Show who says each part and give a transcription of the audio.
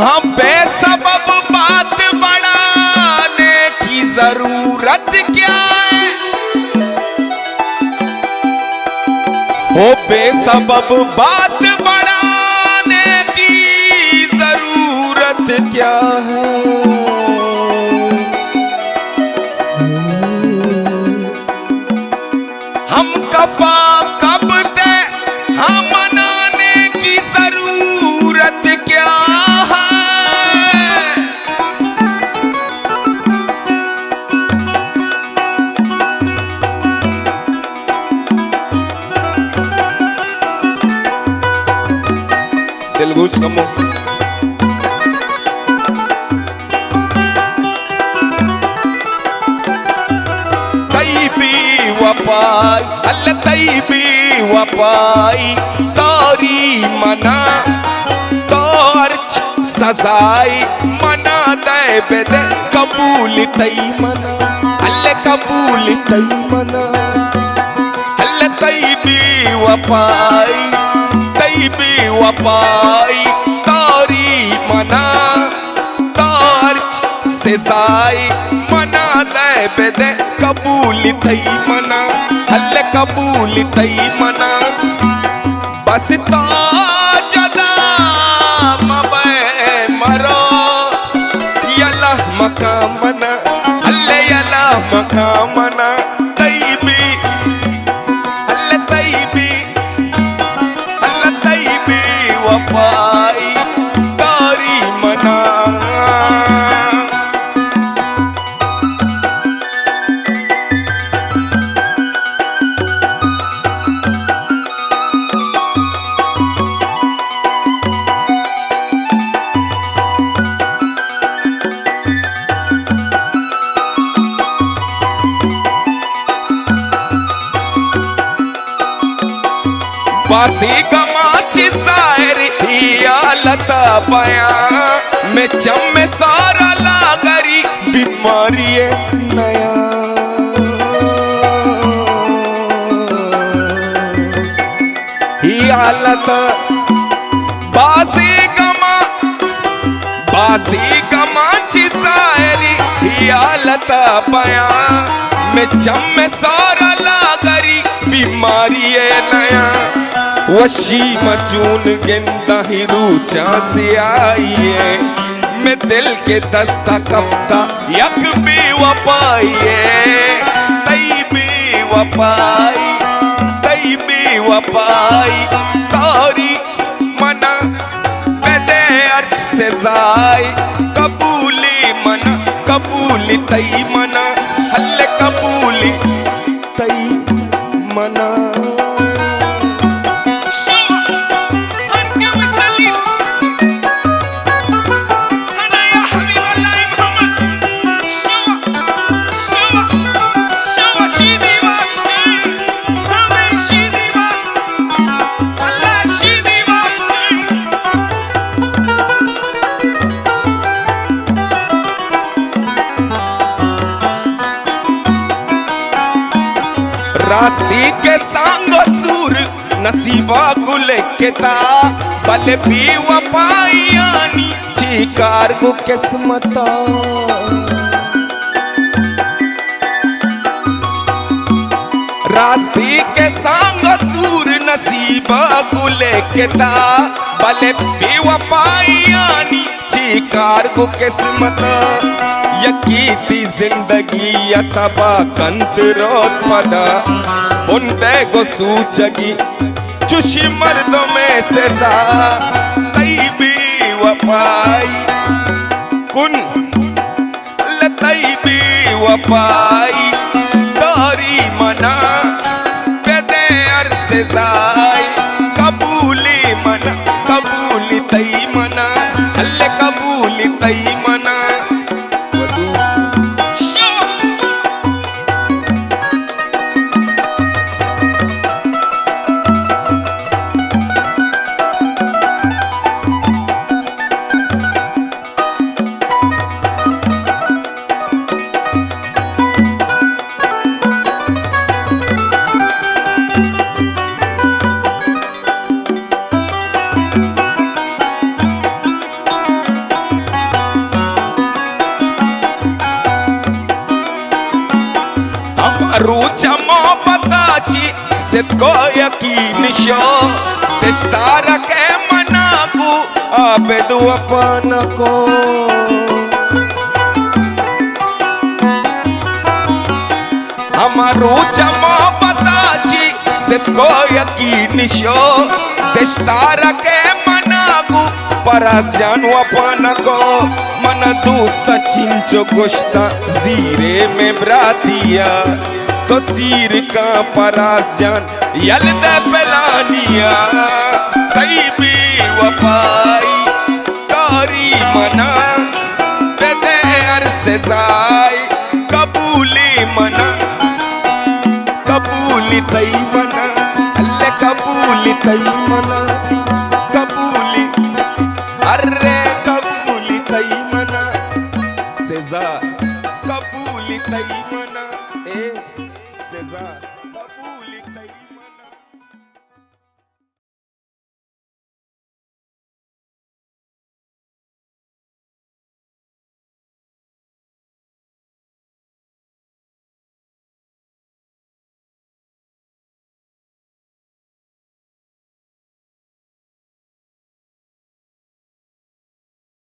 Speaker 1: हाँ बेसबब बात बढ़ाने की जरूरत क्या है, हो बेसबब बात बढ़ाने की जरूरत क्या है। हम कफा कब दे हाँ मनाने की जरूरत क्या है। दिलगुश कमो तैबी वपाई अल्लाह तैबी वपाई तारी मना तार्च सजाई मना दे बेदे कबूल तई मना अल्लाह कबूल तई मना अल्लाह तैबी वपाई तैबी वपाई तारी मना तार्च सजाई मना दे बेदे कबूल तई मना अल्लाह कबूल तई मना बस ताजदा मबे मरो यला मका मना अल्लाह यला मका मना तैबी अल्लाह तैबी अल्लाह तैबी वफाई तारी मना। बासी गमाची जाहिर हियालत बया में चम सारा लागरी बीमारी नया हियालत बासी गमाची जाहिर हियालत बया में चम सारा लागरी बीमारी नया वशी मचून गेंदा हिरू चांसी आई है मैं दिल के दस्ता कफ्ता यक भी वपाई है तैबी वपाई तारी मना बेदे अर्च से जाई कबूली मना कबूली तई मना हल्ले कबूली तई मना। रास्ती के सांगो सूर नसीबा गुले के ता बल भी वपायानी चीकार को किस्मता रास्ती के सांगो सूर नसीबा गुले के ता बल भी वपायानी चीकार को किस्मता यकीती जिंदगी यतबा कंत रोत पदा बुंदे गो सूचगी चुशी मर्दों में से जा तैबी वपाई कुन लतैबी वपाई तारी मना बेदे अरसे जाई कबूली मना कबूली तई मना अल्लाह कबूली तई मना। को यकीन शो तेस्तारा के मना को आबेदु अपन को हमारो जमा बताची से को यकीन शो तेस्तारा के मना को परास जानू अपन को मन दोस्त चिंचो गोश्ता जीरे में ब्रातिया तो सिर का परास जान यलदा पेलानिया तई भी वफाई तारी मना बेदे अरसे जाई कबूली मना कबूली तई मना अल्ले कबूली तई मना कबूली अरे कबूली तई मना सेजा कबूली तई मना ए सेजा